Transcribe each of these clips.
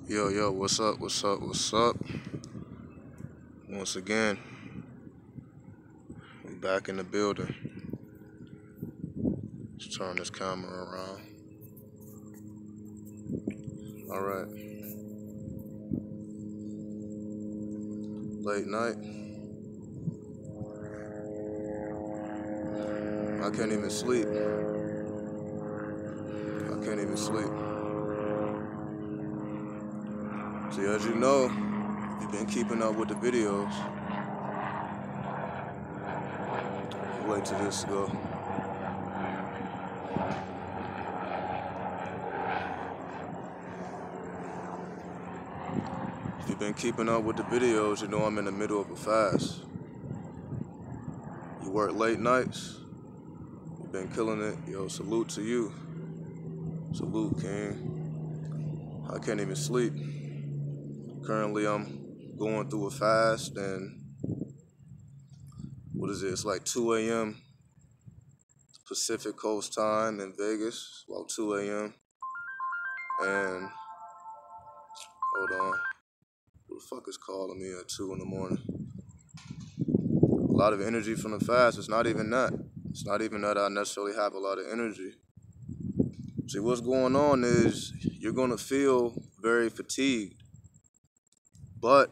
Yo, what's up, what's up? Once again, we back in the building. Let's turn this camera around. Alright. Late night. I can't even sleep. See, as you know, you've been keeping up with the videos. Wait till this go. If you've been keeping up with the videos, you know I'm in the middle of a fast. You work late nights. You've been killing it. Yo, salute to you. Salute, King. I can't even sleep. Currently, I'm going through a fast, and what is it? It's like 2 a.m. Pacific Coast time in Vegas. About 2 a.m. And hold on, who the fuck is calling me at 2 in the morning? A lot of energy from the fast. It's not even that. It's not even that I necessarily have a lot of energy. See, what's going on is you're gonna feel very fatigued, but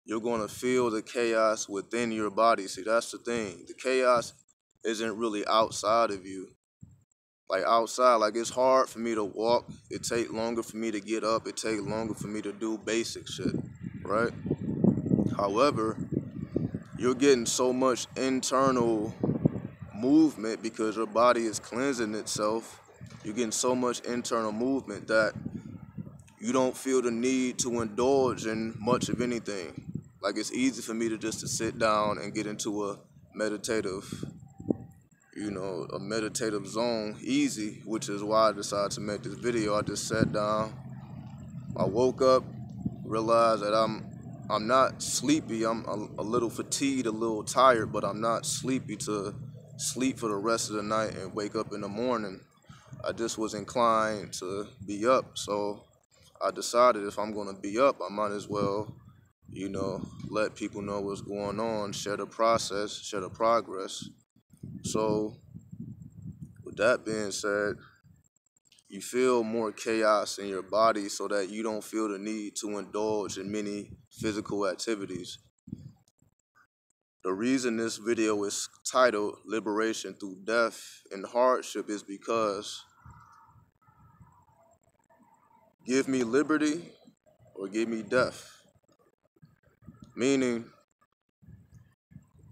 you're gonna feel the chaos within your body. See, that's the thing. The chaos isn't really outside of you. Like outside, like it's hard for me to walk. It take longer for me to get up. It take longer for me to do basic shit, right? However, you're getting so much internal movement because your body is cleansing itself. You're getting so much internal movement that you don't feel the need to indulge in much of anything. Like it's easy for me to just to sit down and get into a meditative zone easy, which is why I decided to make this video. I just sat down, I woke up, realized that I'm not sleepy. I'm a little fatigued, a little tired, but I'm not sleepy to sleep for the rest of the night and wake up in the morning. I just was inclined to be up, so I decided if I'm gonna be up, I might as well, let people know what's going on, share the process, share the progress. So, with that being said, you feel more chaos in your body so that you don't feel the need to indulge in many physical activities. The reason this video is titled Liberation Through Death and Hardship is because give me liberty or give me death. Meaning,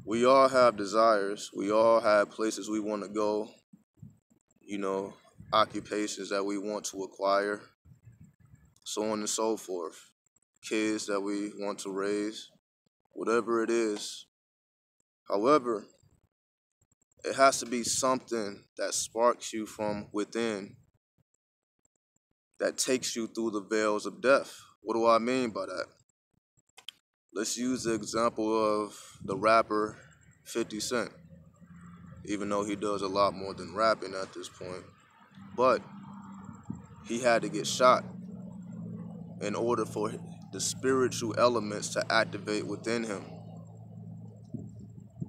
we all have desires. We all have places we want to go, occupations that we want to acquire, so on and so forth. Kids that we want to raise, whatever it is. However, it has to be something that sparks you from within, that takes you through the veils of death. What do I mean by that? Let's use the example of the rapper 50 Cent, even though he does a lot more than rapping at this point. But he had to get shot in order for the spiritual elements to activate within him.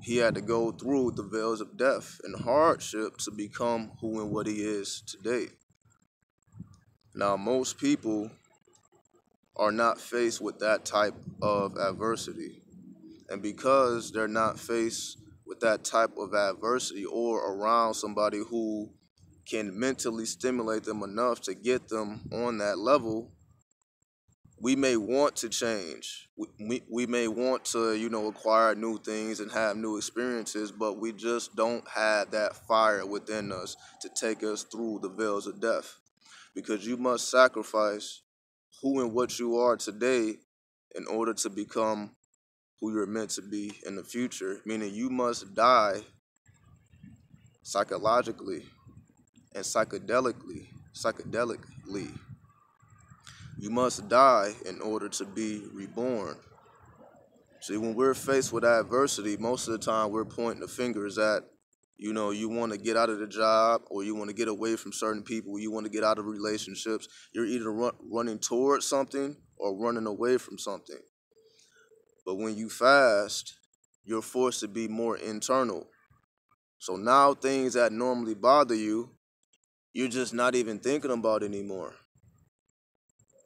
He had to go through the veils of death and hardship to become who and what he is today. Now, most people are not faced with that type of adversity. And because they're not faced with that type of adversity or around somebody who can mentally stimulate them enough to get them on that level, we may want to change. We may want to, acquire new things and have new experiences, but we just don't have that fire within us to take us through the veils of death. Because you must sacrifice who and what you are today in order to become who you're meant to be in the future. Meaning you must die psychologically and psychedelically. You must die in order to be reborn. See, when we're faced with adversity, most of the time we're pointing the fingers at You know, you want to get out of the job, or you want to get away from certain people. You want to get out of relationships. You're either running towards something or running away from something. But when you fast, you're forced to be more internal. So now things that normally bother you, you're just not even thinking about anymore.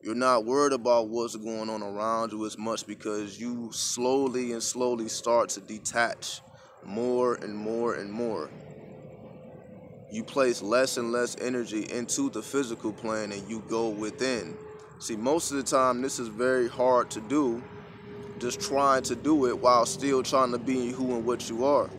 You're not worried about what's going on around you as much, because you slowly and slowly start to detach more and more and more. You place less and less energy into the physical plane and you go within. See, most of the time this is very hard to do, just trying to do it while still trying to be who and what you are.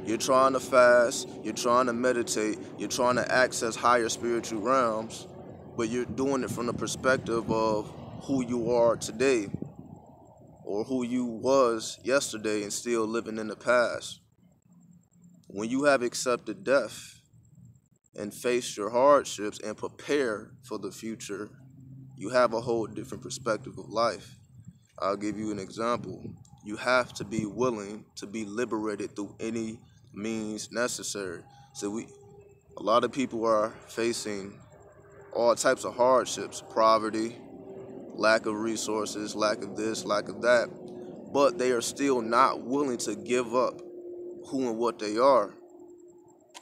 You're trying to fast, you're trying to meditate, you're trying to access higher spiritual realms, but you're doing it from the perspective of who you are today or who you was yesterday and still living in the past. When you have accepted death and faced your hardships and prepare for the future, you have a whole different perspective of life. I'll give you an example. You have to be willing to be liberated through any means necessary. So a lot of people are facing all types of hardships, poverty, lack of resources, lack of this, lack of that, but they are still not willing to give up who and what they are.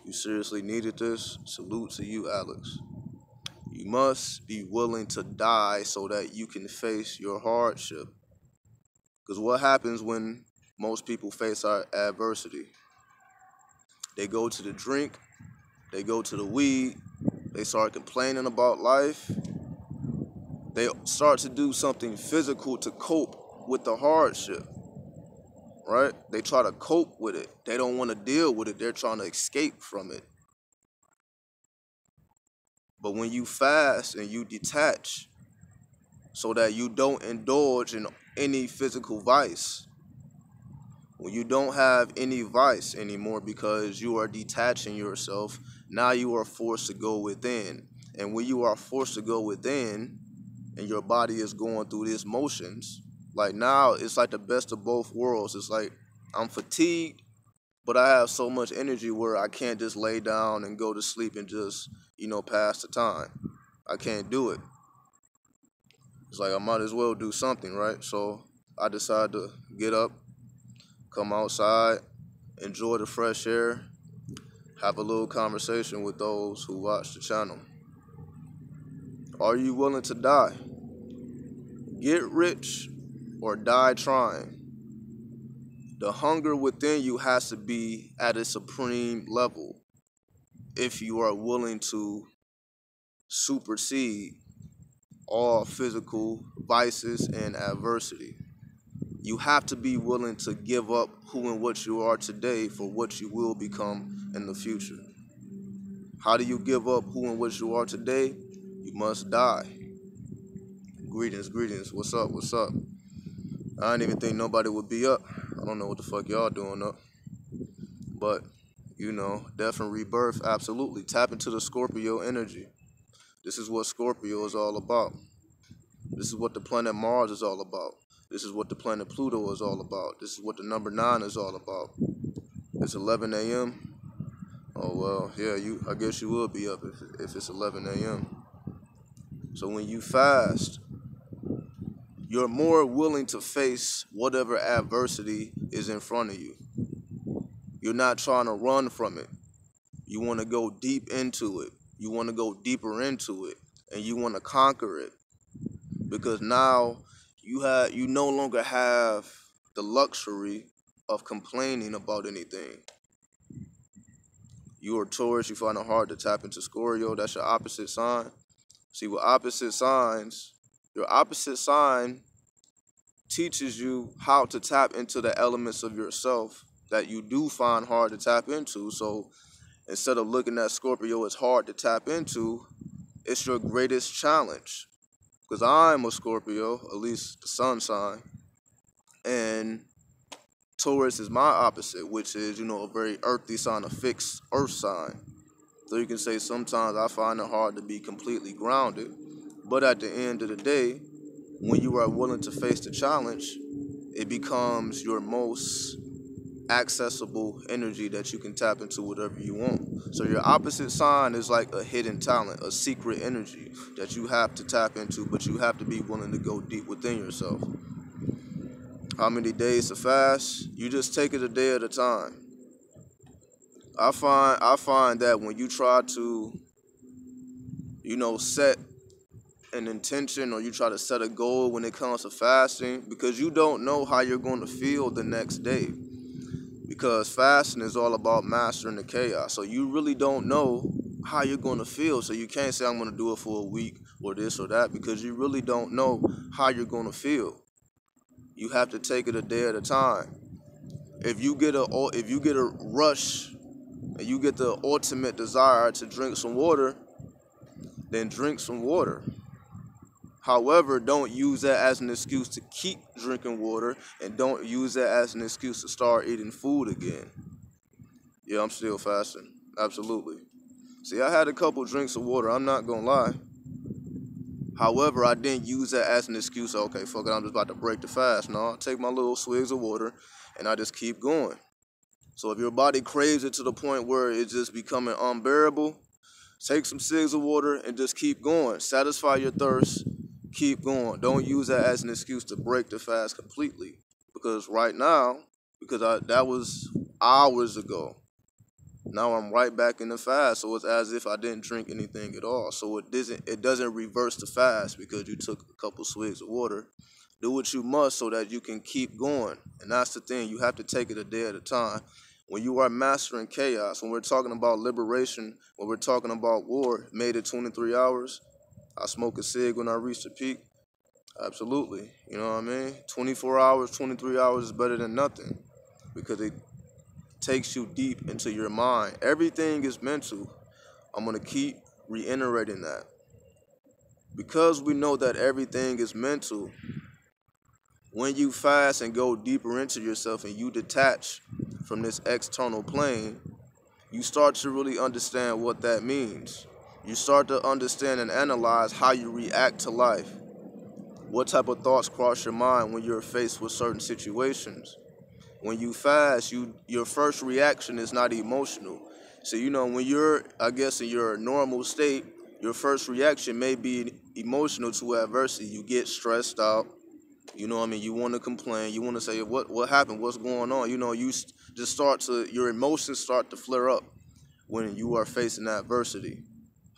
You seriously needed this? Salute to you, Alex. You must be willing to die so that you can face your hardship. Because what happens when most people face our adversity? They go to the drink, they go to the weed, they start complaining about life. They start to do something physical to cope with the hardship, right? They try to cope with it. They don't want to deal with it. They're trying to escape from it. But when you fast and you detach so that you don't indulge in any physical vice, when you don't have any vice anymore because you are detaching yourself, now you are forced to go within. And when you are forced to go within and your body is going through these motions, like now it's like the best of both worlds. It's like I'm fatigued, but I have so much energy where I can't just lay down and go to sleep and just, pass the time. I can't do it. It's like I might as well do something, right? So I decided to get up, come outside, enjoy the fresh air, have a little conversation with those who watch the channel. Are you willing to die? Get rich or die trying. The hunger within you has to be at a supreme level if you are willing to supersede all physical vices and adversity. You have to be willing to give up who and what you are today for what you will become in the future. How do you give up who and what you are today? You must die. Greetings, greetings. What's up? What's up? I didn't even think nobody would be up. I don't know what the fuck y'all doing up. But, death and rebirth, absolutely. Tap into the Scorpio energy. This is what Scorpio is all about. This is what the planet Mars is all about. This is what the planet Pluto is all about. This is what the number 9 is all about. It's 11 a.m. Oh, well, yeah, I guess you will be up if it's 11 a.m. So when you fast, you're more willing to face whatever adversity is in front of you. You're not trying to run from it. You want to go deep into it. You want to go deeper into it, and you want to conquer it, because now you no longer have the luxury of complaining about anything. You are Taurus. You find it hard to tap into Scorpio. That's your opposite sign. See, with opposite signs, your opposite sign teaches you how to tap into the elements of yourself that you do find hard to tap into. So instead of looking at Scorpio as hard to tap into, it's your greatest challenge. Because I'm a Scorpio, at least the sun sign, and Taurus is my opposite, which is, a very earthy sign, a fixed earth sign. So you can say sometimes I find it hard to be completely grounded. But at the end of the day, when you are willing to face the challenge, it becomes your most accessible energy that you can tap into whatever you want. So your opposite sign is like a hidden talent, a secret energy that you have to tap into, but you have to be willing to go deep within yourself. How many days to fast? You just take it a day at a time. I find that when you try to, set an intention, or you try to set a goal when it comes to fasting, because you don't know how you're going to feel the next day. Because fasting is all about mastering the chaos. So you really don't know how you're going to feel. So you can't say I'm going to do it for a week or this or that, because you really don't know how you're going to feel. You have to take it a day at a time. If you get a rush and you get the ultimate desire to drink some water, then drink some water. However, don't use that as an excuse to keep drinking water, and don't use that as an excuse to start eating food again. Yeah, I'm still fasting. Absolutely. See, I had a couple drinks of water, I'm not gonna lie. However, I didn't use that as an excuse. Okay, fuck it, I'm just about to break the fast. No, I take my little swigs of water and I just keep going. So if your body craves it to the point where it's just becoming unbearable, take some swigs of water and just keep going. Satisfy your thirst, keep going. Don't use that as an excuse to break the fast completely. Because right now, that was hours ago. Now I'm right back in the fast, so it's as if I didn't drink anything at all. So it doesn't reverse the fast because you took a couple swigs of water. Do what you must so that you can keep going. And that's the thing, you have to take it a day at a time. When you are mastering chaos, when we're talking about liberation, when we're talking about war, made it 23 hours, I smoke a cig when I reach the peak. Absolutely. You know what I mean? 24 hours, 23 hours is better than nothing, because it takes you deep into your mind. Everything is mental. I'm going to keep reiterating that. Because we know that everything is mental, when you fast and go deeper into yourself and you detach from this external plane, you start to really understand what that means. You start to understand and analyze how you react to life. What type of thoughts cross your mind when you're faced with certain situations? When you fast, your first reaction is not emotional. So, when you're, I guess, in your normal state, your first reaction may be emotional to adversity. You get stressed out. You want to complain. You want to say, what happened? What's going on? Your emotions start to flare up when you are facing adversity.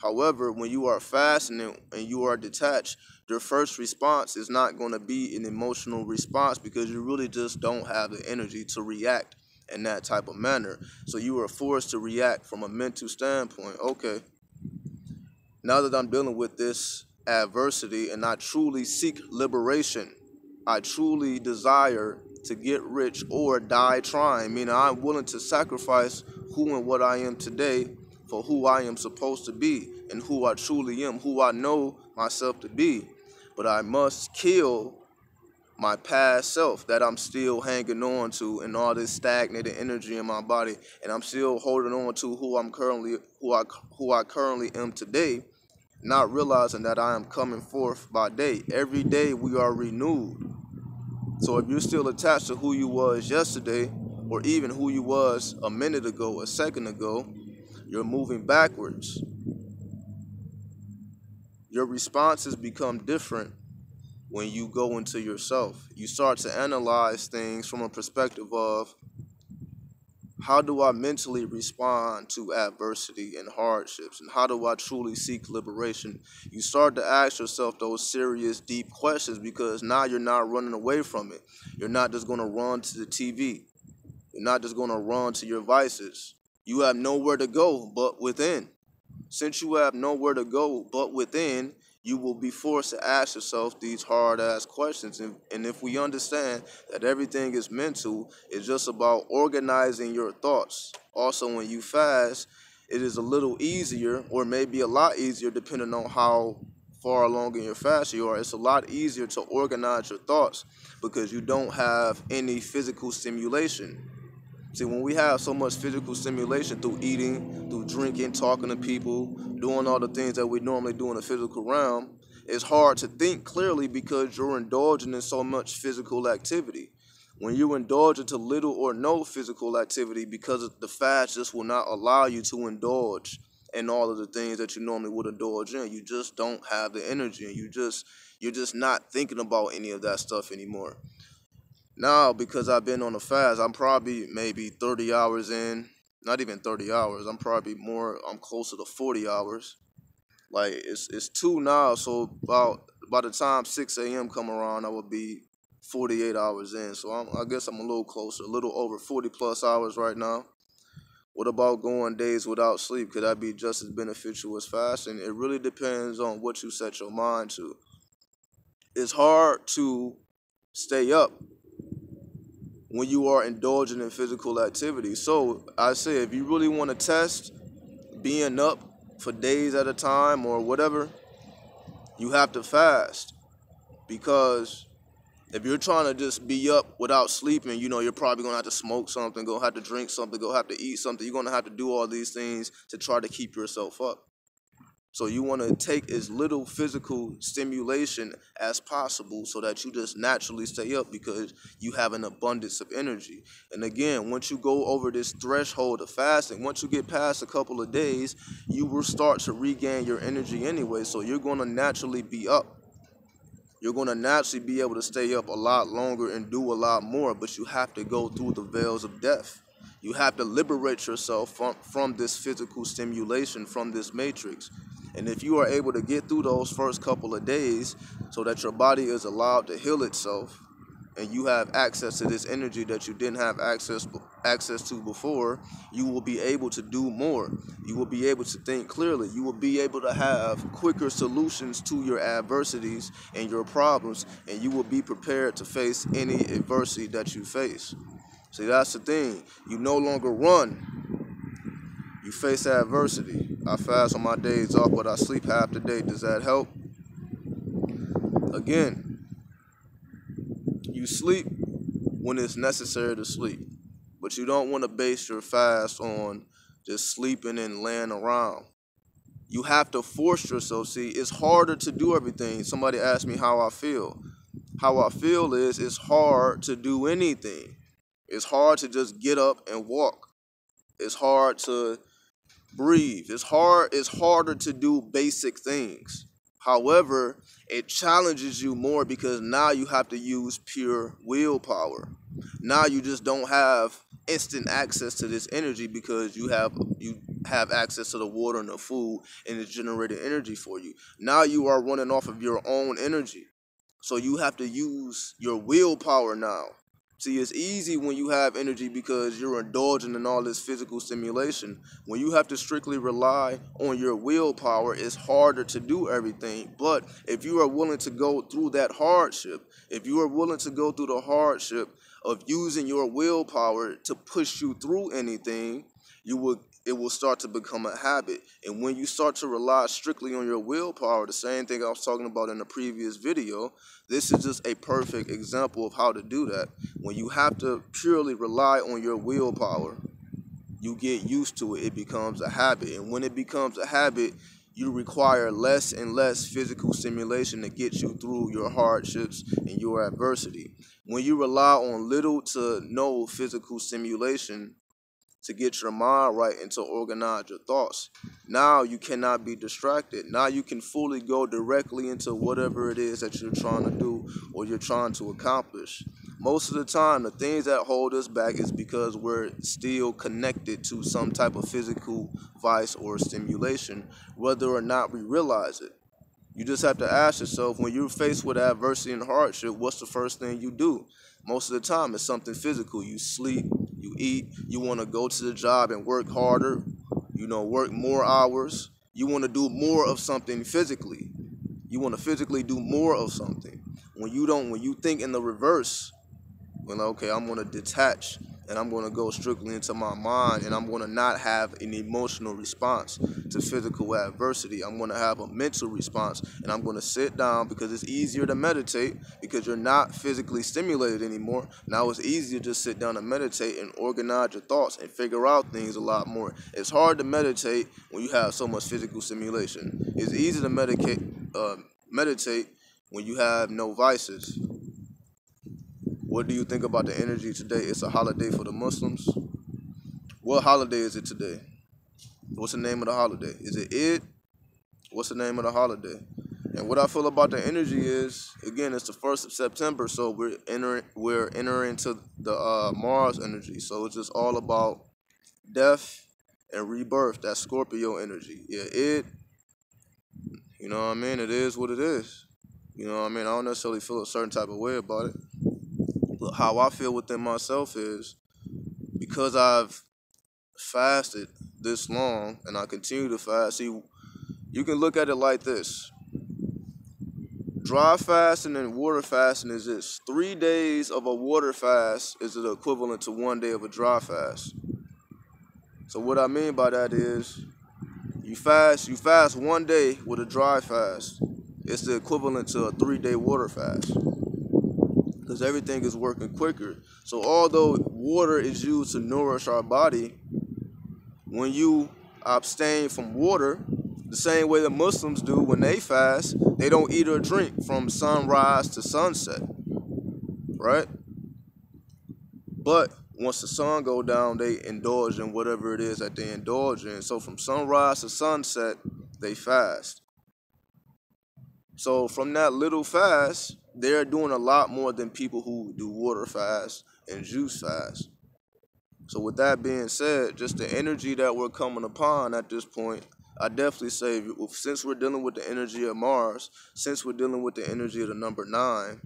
However, when you are fasting and you are detached, your first response is not going to be an emotional response, because you really just don't have the energy to react in that type of manner. So you are forced to react from a mental standpoint. Okay, now that I'm dealing with this adversity and I truly seek liberation, I truly desire to get rich or die trying, meaning I'm willing to sacrifice who and what I am today for who I am supposed to be and who I truly am, who I know myself to be. But I must kill my past self that I'm still hanging on to, and all this stagnated energy in my body, and I'm still holding on to who I currently am today, not realizing that I am coming forth by day. Every day we are renewed. So if you're still attached to who you was yesterday, or even who you was a minute ago, a second ago, you're moving backwards. Your responses become different when you go into yourself. You start to analyze things from a perspective of, how do I mentally respond to adversity and hardships? And how do I truly seek liberation? You start to ask yourself those serious, deep questions, because now you're not running away from it. You're not just going to run to the TV. You're not just going to run to your vices. You have nowhere to go but within. Since you have nowhere to go but within, you will be forced to ask yourself these hard-ass questions. And if we understand that everything is mental, it's just about organizing your thoughts. Also, when you fast, it is a little easier, or maybe a lot easier, depending on how far along in your fast you are. It's a lot easier to organize your thoughts because you don't have any physical stimulation. See, when we have so much physical stimulation through eating, through drinking, talking to people, doing all the things that we normally do in the physical realm, it's hard to think clearly because you're indulging in so much physical activity. When you indulge into little or no physical activity, because the fast just will not allow you to indulge in all of the things that you normally would indulge in. You just don't have the energy, and you're just not thinking about any of that stuff anymore. Now, because I've been on a fast, I'm probably maybe 30 hours in, not even 30 hours. I'm closer to 40 hours. Like it's 2 now, so about by the time 6 a.m. come around, I would be 48 hours in. So I guess I'm a little closer, a little over 40 plus hours right now. What about going days without sleep? Could that be just as beneficial as fasting? It really depends on what you set your mind to. It's hard to stay up when you are indulging in physical activity. So I say, if you really want to test being up for days at a time or whatever, you have to fast. Because if you're trying to just be up without sleeping, you're probably going to have to smoke something, going to have to drink something, going to have to eat something. You're going to have to do all these things to try to keep yourself up. So you want to take as little physical stimulation as possible so that you just naturally stay up, because you have an abundance of energy. And again, once you go over this threshold of fasting, once you get past a couple of days, you will start to regain your energy anyway. So you're going to naturally be up. You're going to naturally be able to stay up a lot longer and do a lot more, but you have to go through the veils of death. You have to liberate yourself from this physical stimulation, from this matrix. And if you are able to get through those first couple of days so that your body is allowed to heal itself, and you have access to this energy that you didn't have access to before, you will be able to do more. You will be able to think clearly. You will be able to have quicker solutions to your adversities and your problems, and you will be prepared to face any adversity that you face. See, that's the thing. You no longer run. You face adversity. I fast on my days off, but I sleep half the day. Does that help? Again, you sleep when it's necessary to sleep, but you don't want to base your fast on just sleeping and laying around. You have to force yourself. See, it's harder to do everything. Somebody asked me how I feel. How I feel is it's hard to do anything. It's hard to just get up and walk. It's hard to breathe. It's harder to do basic things. However, it challenges you more because now you have to use pure willpower. Now you just don't have instant access to this energy because you have access to the water and the food, and it's generating energy for you. Now you are running off of your own energy. So you have to use your willpower now. See, it's easy when you have energy because you're indulging in all this physical stimulation. When you have to strictly rely on your willpower, it's harder to do everything. But if you are willing to go through that hardship, if you are willing to go through the hardship of using your willpower to push you through anything, it will start to become a habit. And when you start to rely strictly on your willpower, the same thing I was talking about in the previous video, this is just a perfect example of how to do that. When you have to purely rely on your willpower, you get used to it. It becomes a habit. And when it becomes a habit, you require less and less physical stimulation to get you through your hardships and your adversity. When you rely on little to no physical stimulation to get your mind right and to organize your thoughts, now you cannot be distracted. Now you can fully go directly into whatever it is that you're trying to do or you're trying to accomplish. Most of the time, the things that hold us back is because we're still connected to some type of physical vice or stimulation, whether or not we realize it. You just have to ask yourself, when you're faced with adversity and hardship, what's the first thing you do? Most of the time, it's something physical. You sleep, you eat, you want to go to the job and work harder, work more hours. You want to do more of something physically. You want to physically do more of something. When you think in the reverse, okay, I'm going to detach and I'm going to go strictly into my mind, and I'm going to not have an emotional response to physical adversity. I'm going to have a mental response, and I'm going to sit down because it's easier to meditate because you're not physically stimulated anymore. Now it's easier to just sit down and meditate and organize your thoughts and figure out things a lot more. It's hard to meditate when you have so much physical stimulation. It's easy to meditate when you have no vices. What do you think about the energy today? It's a holiday for the Muslims. What holiday is it today? What's the name of the holiday? Is it Eid? What's the name of the holiday? And what I feel about the energy is, again, it's the 1st of September, so we're entering into the Mars energy. So it's just all about death and rebirth. That Scorpio energy. Yeah, you know what I mean? It is what it is. You know what I mean? I don't necessarily feel a certain type of way about it. But how I feel within myself is, because I've fasted this long and I continue to fast. See, you can look at it like this. Dry fasting and water fasting is this. 3 days of a water fast is the equivalent to 1 day of a dry fast. So what I mean by that is, you fast 1 day with a dry fast. It's the equivalent to a 3-day water fast, because everything is working quicker. So although water is used to nourish our body, when you abstain from water, the same way the Muslims do when they fast, they don't eat or drink from sunrise to sunset, right? But once the sun go down, they indulge in whatever it is that they indulge in. So from sunrise to sunset, they fast. So from that little fast, they're doing a lot more than people who do water fast and juice fast. So with that being said, just the energy that we're coming upon at this point, I definitely say, since we're dealing with the energy of Mars, since we're dealing with the energy of the number 9,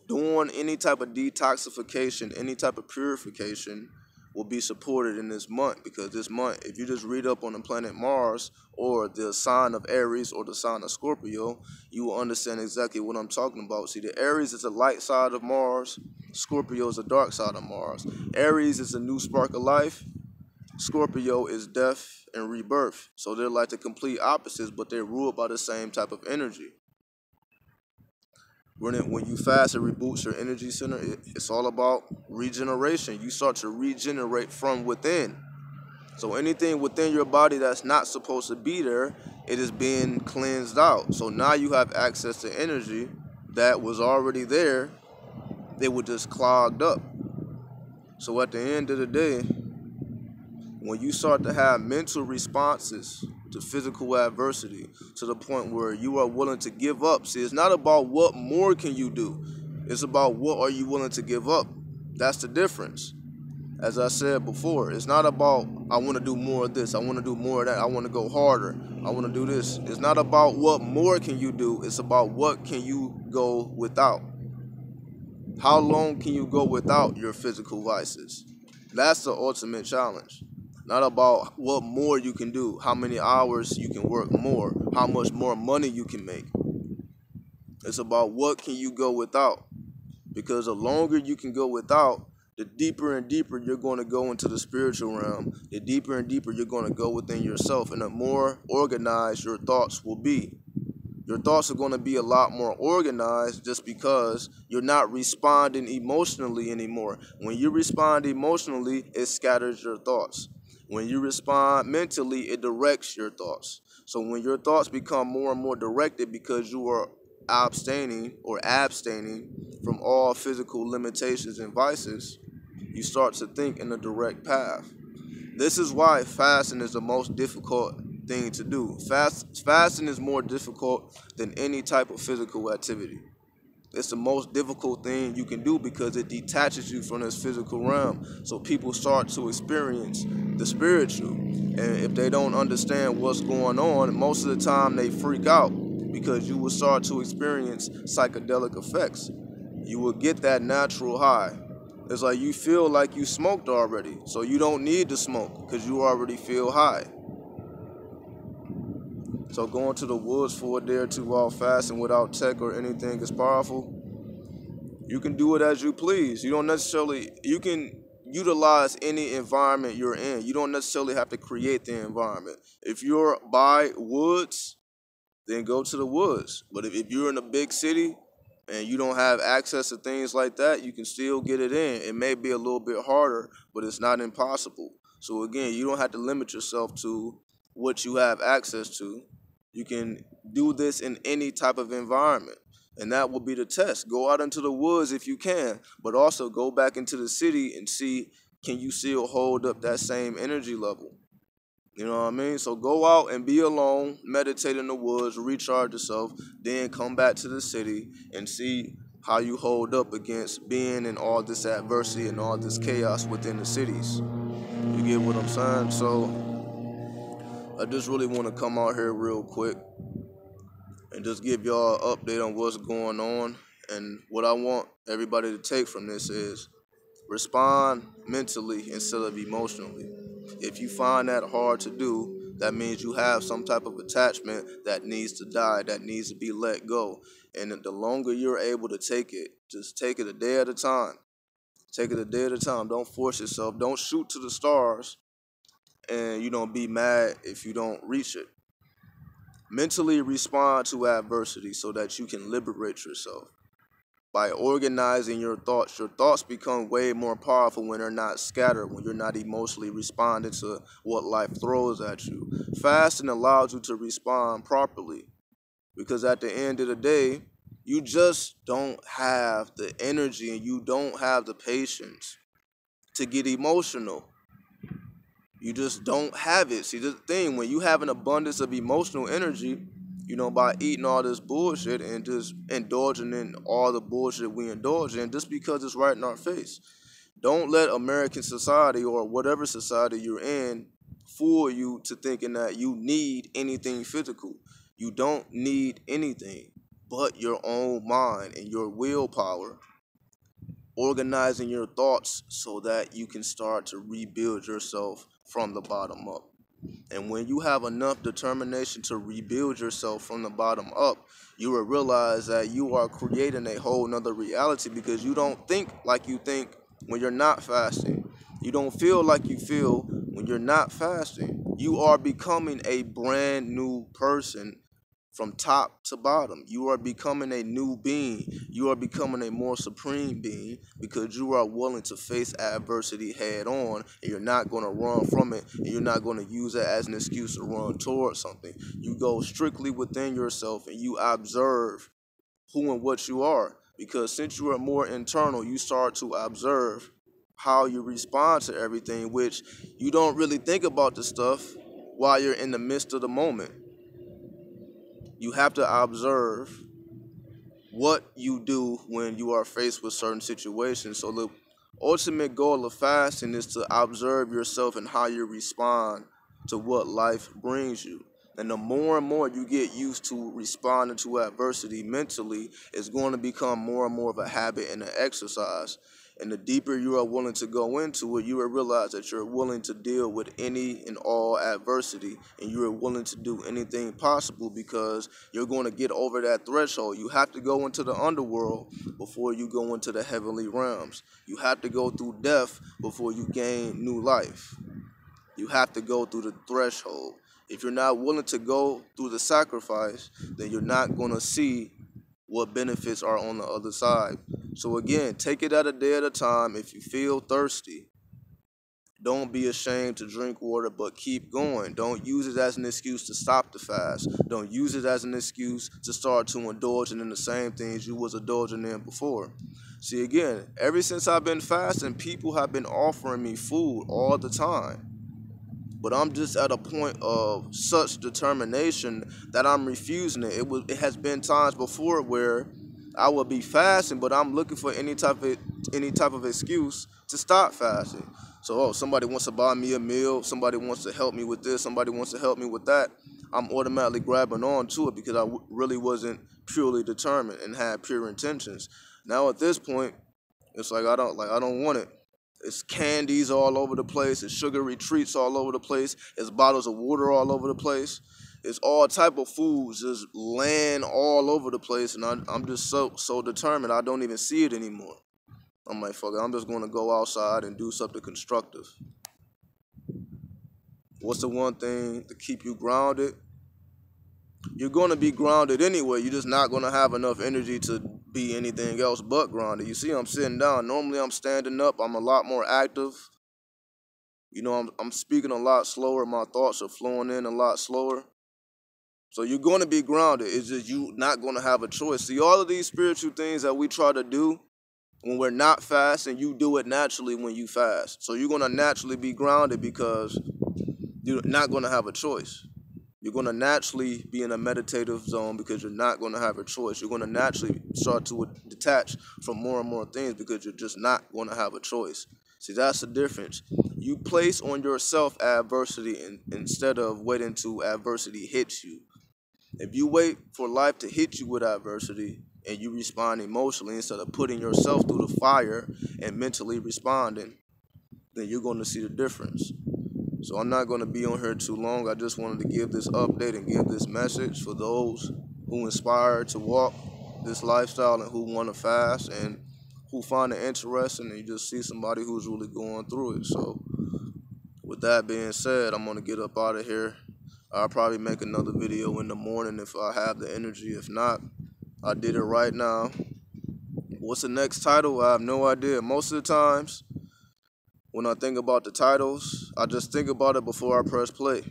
doing any type of detoxification, any type of purification will be supported in this month. Because this month, if you just read up on the planet Mars or the sign of Aries or the sign of Scorpio, you will understand exactly what I'm talking about. See, the Aries is the light side of Mars. Scorpio is the dark side of Mars. Aries is a new spark of life. Scorpio is death and rebirth. So they're like the complete opposites, but they're ruled by the same type of energy. When you fast, it reboots your energy center. It's all about regeneration. You start to regenerate from within. So anything within your body that's not supposed to be there, it is being cleansed out. So now you have access to energy that was already there. They were just clogged up. So at the end of the day, when you start to have mental responses to physical adversity to the point where you are willing to give up. See, it's not about what more can you do. It's about what are you willing to give up. That's the difference. As I said before, it's not about I want to do more of this, I want to do more of that, I want to go harder, I want to do this. It's not about what more can you do. It's about what can you go without. How long can you go without your physical vices? That's the ultimate challenge. Not about what more you can do, how many hours you can work more, how much more money you can make. It's about what can you go without. Because the longer you can go without, the deeper and deeper you're going to go into the spiritual realm. The deeper and deeper you're going to go within yourself, and the more organized your thoughts will be. Your thoughts are going to be a lot more organized just because you're not responding emotionally anymore. When you respond emotionally, it scatters your thoughts. When you respond mentally, it directs your thoughts. So when your thoughts become more and more directed because you are abstaining from all physical limitations and vices, you start to think in a direct path. This is why fasting is the most difficult thing to do. Fasting is more difficult than any type of physical activity. It's the most difficult thing you can do because it detaches you from this physical realm. So people start to experience the spiritual. And if they don't understand what's going on, most of the time they freak out because you will start to experience psychedelic effects. You will get that natural high. It's like you feel like you smoked already, so you don't need to smoke because you already feel high. So going to the woods for a day or two while fasting without tech or anything is powerful. You can do it as you please. You can utilize any environment you're in. You don't necessarily have to create the environment. If you're by woods, then go to the woods. But if you're in a big city and you don't have access to things like that, you can still get it in. It may be a little bit harder, but it's not impossible. So again, you don't have to limit yourself to what you have access to. You can do this in any type of environment. And that will be the test. Go out into the woods if you can, but also go back into the city and see, can you still hold up that same energy level? You know what I mean? So go out and be alone, meditate in the woods, recharge yourself, then come back to the city and see how you hold up against being in all this adversity and all this chaos within the cities. You get what I'm saying? So I just really want to come out here real quick and just give y'all an update on what's going on. And what I want everybody to take from this is respond mentally instead of emotionally. If you find that hard to do, that means you have some type of attachment that needs to die, that needs to be let go. And the longer you're able to take it, just take it a day at a time. Take it a day at a time. Don't force yourself. Don't shoot to the stars and be mad if you don't reach it. Mentally respond to adversity so that you can liberate yourself. By organizing your thoughts become way more powerful when they're not scattered, when you're not emotionally responding to what life throws at you. Fasting allows you to respond properly because at the end of the day, you just don't have the energy and you don't have the patience to get emotional. You just don't have it. See, the thing, when you have an abundance of emotional energy, by eating all this bullshit and just indulging in all the bullshit we indulge in just because it's right in our face. Don't let American society or whatever society you're in fool you to thinking that you need anything physical. You don't need anything but your own mind and your willpower, organizing your thoughts so that you can start to rebuild yourself from the bottom up. And when you have enough determination to rebuild yourself from the bottom up, you will realize that you are creating a whole nother reality because you don't think like you think when you're not fasting. You don't feel like you feel when you're not fasting. You are becoming a brand new person from top to bottom. You are becoming a new being. You are becoming a more supreme being because you are willing to face adversity head on, and you're not going to run from it, and you're not going to use it as an excuse to run towards something. You go strictly within yourself and you observe who and what you are, because since you are more internal, you start to observe how you respond to everything, which you don't really think about the stuff while you're in the midst of the moment. You have to observe what you do when you are faced with certain situations. So the ultimate goal of fasting is to observe yourself and how you respond to what life brings you. And the more and more you get used to responding to adversity mentally, it's going to become more and more of a habit and an exercise. And the deeper you are willing to go into it, you will realize that you're willing to deal with any and all adversity, and you are willing to do anything possible because you're going to get over that threshold. You have to go into the underworld before you go into the heavenly realms. You have to go through death before you gain new life. You have to go through the threshold. If you're not willing to go through the sacrifice, then you're not going to see what benefits are on the other side. So again, take it at a day at a time. If you feel thirsty, don't be ashamed to drink water, but keep going. Don't use it as an excuse to stop the fast. Don't use it as an excuse to start to indulge in the same things you was indulging in before. See, again, ever since I've been fasting, people have been offering me food all the time. But I'm just at a point of such determination that I'm refusing it. It has been times before where I would be fasting, but I'm looking for any type of excuse to stop fasting. So, somebody wants to buy me a meal, somebody wants to help me with this, somebody wants to help me with that. I'm automatically grabbing on to it because I really wasn't purely determined and had pure intentions. Now at this point, it's like I don't want it. It's candies all over the place. It's sugary treats all over the place. It's bottles of water all over the place. It's all type of foods just laying all over the place, and I'm just so determined I don't even see it anymore. I'm like, fuck it, I'm just going to go outside and do something constructive. What's the one thing to keep you grounded? You're going to be grounded anyway. You're just not going to have enough energy to be anything else but grounded. You see, I'm sitting down. Normally, I'm standing up. I'm a lot more active. I'm speaking a lot slower. My thoughts are flowing in a lot slower. So you're going to be grounded. It's just you not going to have a choice. See, all of these spiritual things that we try to do when we're not fasting, you do it naturally when you fast. So you're going to naturally be grounded because you're not going to have a choice. You're going to naturally be in a meditative zone because you're not going to have a choice. You're going to naturally start to detach from more and more things because you're just not going to have a choice. See, that's the difference. You place on yourself adversity instead of waiting till adversity hits you. If you wait for life to hit you with adversity and you respond emotionally instead of putting yourself through the fire and mentally responding, then you're going to see the difference. So I'm not going to be on here too long. I just wanted to give this update and give this message for those who inspire to walk this lifestyle and who want to fast and who find it interesting and you just see somebody who's really going through it. So with that being said, I'm going to get up out of here. I'll probably make another video in the morning if I have the energy. If not, I did it right now. What's the next title? I have no idea. Most of the times, when I think about the titles, I just think about it before I press play.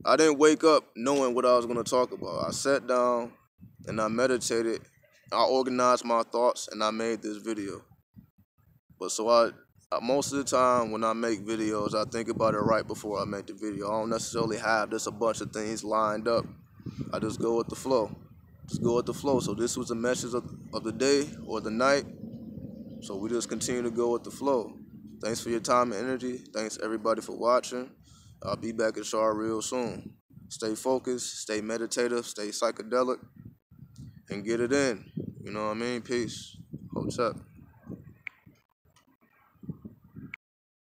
I didn't wake up knowing what I was going to talk about. I sat down and I meditated. I organized my thoughts and I made this video. But so most of the time when I make videos, I think about it right before I make the video. I don't necessarily have just a bunch of things lined up. I just go with the flow. Just go with the flow. So this was the message of the day or the night. So we just continue to go with the flow. Thanks for your time and energy. Thanks everybody for watching. I'll be back at y'all real soon. Stay focused, stay meditative, stay psychedelic, and get it in. You know what I mean? Peace. Hardship.